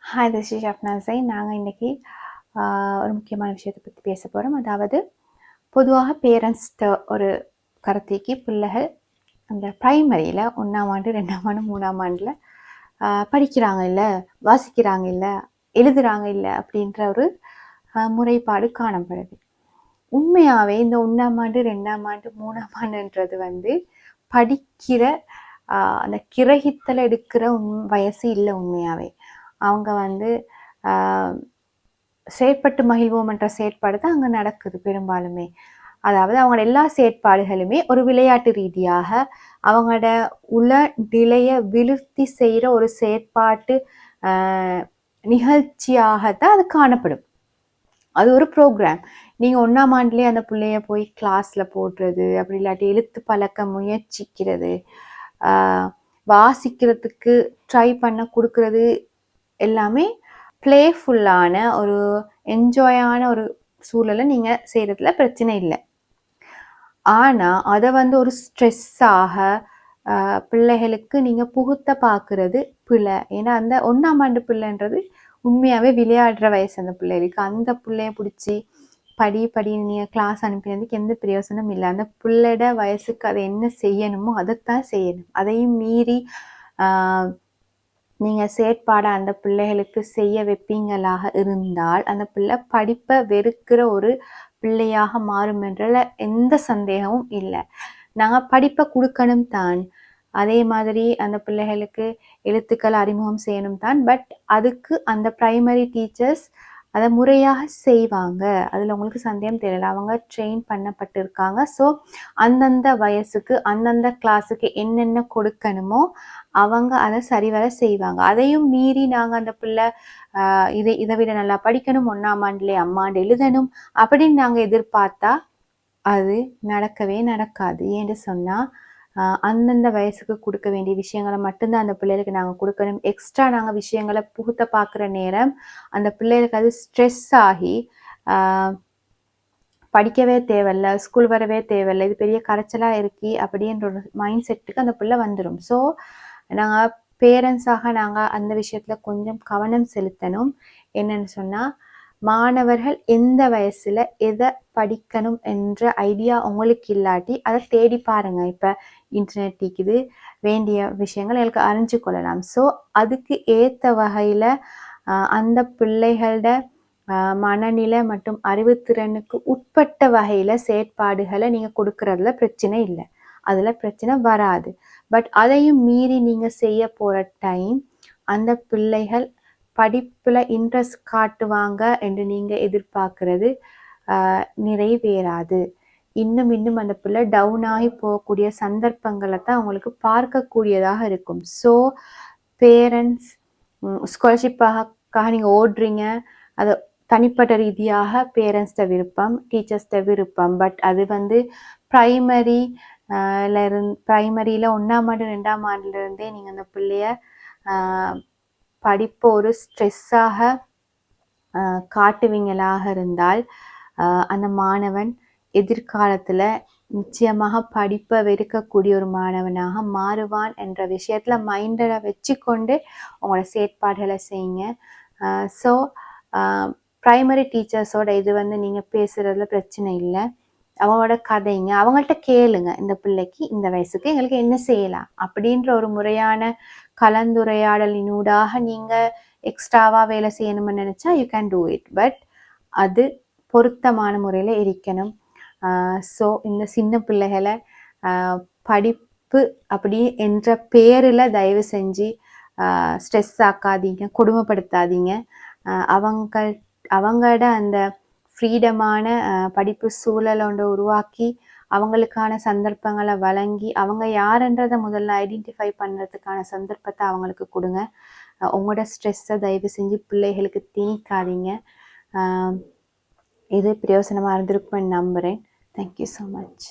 Hi this is Shabna Jain. நாங்கள் இன்றைக்கி ஒரு முக்கியமான விஷயத்தை பற்றி பேச போகிறோம். அதாவது பொதுவாக பேரண்ட்ஸ்கிட்ட ஒரு கருத்தைக்கு பிள்ளைகள் அந்த ப்ரைமரியில் 1ஆம் ஆண்டு 2ஆம் ஆண்டு 3ஆம் ஆண்டில் படிக்கிறாங்க இல்லை, வாசிக்கிறாங்க இல்லை, எழுதுகிறாங்க இல்லை அப்படின்ற ஒரு முறைப்பாடு காணப்படுது. உண்மையாகவே இந்த 1ஆம் ஆண்டு 2ஆம் ஆண்டு 3ஆம் ஆண்டுன்றது படிக்கிற அந்த கிரகித்தல் எடுக்கிற வயசு இல்லை. உண்மையாகவே அவங்க செயற்பட்டு மகிழ்வோம் என்ற செயற்பாடு தான் அங்கே நடக்குது பெரும்பாலுமே. அதாவது அவங்களோட எல்லா செயற்பாடுகளுமே ஒரு விளையாட்டு ரீதியாக அவங்களோட நிலையை விழுத்தி செய்கிற ஒரு செயற்பாட்டு நிகழ்ச்சியாகத்தான் அது காணப்படும். அது ஒரு ப்ரோக்ராம். நீங்கள் 1ஆம் ஆண்டுலேயே அந்த பிள்ளைய போய் கிளாஸில் போடுறது, அப்படி இல்லாட்டி எழுத்து பழக்க முயற்சிக்கிறது, வாசிக்கிறதுக்கு ட்ரை பண்ண கொடுக்கறது எல்லாமே பிளேஃபுல்லான ஒரு என்ஜாயான ஒரு சூழலை நீங்கள் செய்கிறதுல பிரச்சனை இல்லை. ஆனால் அதை ஒரு ஸ்ட்ரெஸ்ஸாக பிள்ளைகளுக்கு நீங்கள் புகுத்த பார்க்குறது பிள்ளை. ஏன்னா அந்த 1ஆம் ஆண்டு பிள்ளைன்றது உண்மையாகவே விளையாடுற வயசு. அந்த பிள்ளைகளுக்கு அந்த பிள்ளைய பிடிச்சி படி நீங்கள் கிளாஸ் அனுப்பினதுக்கு எந்த பிரயோசனம் இல்லை. அந்த பிள்ளைட வயசுக்கு அதை என்ன செய்யணுமோ அதைத்தான் செய்யணும். அதையும் மீறி நீங்கள் செயற்பாடை அந்த பிள்ளைகளுக்கு செய்ய வைப்பீங்களாக இருந்தால் அந்த பிள்ளை படிப்பை வெறுக்கிற ஒரு பிள்ளையாக மாறும் என்றல எந்த சந்தேகமும் இல்லை. நாங்கள் படிப்பை கொடுக்கணும் தான், அதே மாதிரி அந்த பிள்ளைகளுக்கு எழுத்துக்கள் அறிமுகம் செய்யணும் தான். பட் அதுக்கு அந்த ப்ரைமரி டீச்சர்ஸ் அதை முறையாக செய்வாங்க. அதில் உங்களுக்கு சந்தேகம் தெரியல. அவங்க ட்ரெயின் பண்ணப்பட்டிருக்காங்க. ஸோ அந்தந்த வயசுக்கு அந்தந்த கிளாஸுக்கு என்னென்ன கொடுக்கணுமோ அவங்க அதை சரிவர செய்வாங்க. அதையும் மீறி நாங்கள் அந்த பிள்ளை இதை விட நல்லா படிக்கணும், 1ஆம் ஆண்டுலேயே அம்மாண்டு எழுதணும் அப்படின்னு நாங்கள் எதிர்பார்த்தா அது நடக்கவே நடக்காது. ஏன்னு சொன்னால் அந்தந்த வயசுக்கு கொடுக்க வேண்டிய விஷயங்களை மட்டும்தான் அந்த பிள்ளைகளுக்கு நாங்கள் கொடுக்கணும். எக்ஸ்ட்ரா நாங்கள் விஷயங்களை புகுத்த பார்க்குற நேரம் அந்த பிள்ளைகளுக்கு அது ஸ்ட்ரெஸ் ஆகி படிக்கவே தேவையில்லை, ஸ்கூல் வரவே தேவையில்லை, இது பெரிய கரைச்சலாக இருக்கி அப்படின்ற ஒரு மைண்ட் செட்டுக்கு அந்த பிள்ளை வந்துடும். ஸோ நாங்கள் பேரண்ட்ஸாக நாங்கள் அந்த விஷயத்தில் கொஞ்சம் கவனம் செலுத்தணும். என்னன்னு சொன்னால் மாணவர்கள் எந்த வயசில் எதை படிக்கணும் என்ற ஐடியா உங்களுக்கு இல்லாட்டி அதை தேடி பாருங்கள். இப்போ இன்டர்நெட் இருக்குது, வேண்டிய விஷயங்கள் எனக்கு அறிஞ்சு கொள்ளலாம். ஸோ அதுக்கு ஏற்ற வகையில் அந்த பிள்ளைகளோட மனநிலை மற்றும் அறிவுத்திறனுக்கு உட்பட்ட வகையில் செயற்பாடுகளை நீங்கள் கொடுக்கறதுல பிரச்சனை இல்லை, அதில் பிரச்சனை வராது. பட் அதையும் மீறி நீங்கள் செய்ய போகிற டைம் அந்த பிள்ளைகள் படிப்பில் இன்ட்ரெஸ்ட் காட்டுவாங்க என்று நீங்கள் எதிர்பார்க்கறது நிறைவேறாது. இன்னும் அந்த பிள்ளை டவுன் ஆகி போகக்கூடிய சந்தர்ப்பங்களை தான் அவங்களுக்கு பார்க்கக்கூடியதாக இருக்கும். ஸோ பேரண்ட்ஸ் ஸ்காலர்ஷிப்பாக நீங்கள் ஓடுறீங்க, அதை தனிப்பட்ட ரீதியாக பேரண்ட்ஸ்ட விருப்பம், டீச்சர்ஸ்ட விருப்பம். பட் அது ப்ரைமரியில் 1ஆம் ஆண்டு 2ஆம் ஆண்டுலேருந்தே நீங்கள் அந்த பிள்ளைய படிப்பை ஒரு ஸ்ட்ரெஸ்ஸாக காட்டுவீங்களாக இருந்தால் அந்த மாணவன் எதிர்காலத்தில் நிச்சயமாக படிப்பை வெறுக்கக்கூடிய ஒரு மாணவனாக மாறுவான் என்ற விஷயத்தில் மைண்டில் வச்சு கொண்டு உங்களோட செயற்பாடுகளை செய்யுங்க. ஸோ ப்ரைமரி டீச்சர்ஸோட இது நீங்கள் பேசுகிறதுல பிரச்சனை இல்லை. அவங்களோட கதைங்க, அவங்கள்ட்ட கேளுங்க, இந்த பிள்ளைக்கு இந்த வயசுக்கு எங்களுக்கு என்ன செய்யலாம் அப்படின்ற ஒரு முறையான கலந்துரையாடலினூடாக நீங்கள் எக்ஸ்ட்ராவாக வேலை செய்யணும்னு நினச்சா you can do it. But அது பொருத்தமான முறையில் இருக்கணும். ஸோ இந்த சின்ன பிள்ளைகளை படிப்பு அப்படி என்ற பேரில் தயவு செஞ்சு ஸ்ட்ரெஸ் ஆக்காதீங்க, கொடுமைப்படுத்தாதீங்க. அவங்களோட அந்த ஃப்ரீடமான படிப்பு சூழலை உருவாக்கி அவங்களுக்கான சந்தர்ப்பங்களை வழங்கி அவங்க யாருன்றதை முதல்ல ஐடென்டிஃபை பண்ணுறதுக்கான சந்தர்ப்பத்தை அவங்களுக்கு கொடுங்க. உங்களோட ஸ்ட்ரெஸ்ஸை தயவு செஞ்சு பிள்ளைகளுக்கு திணிக்காதீங்க. இது பிரயோசனமாக இருந்திருக்கும்னு நம்புகிறேன். Thank you so much.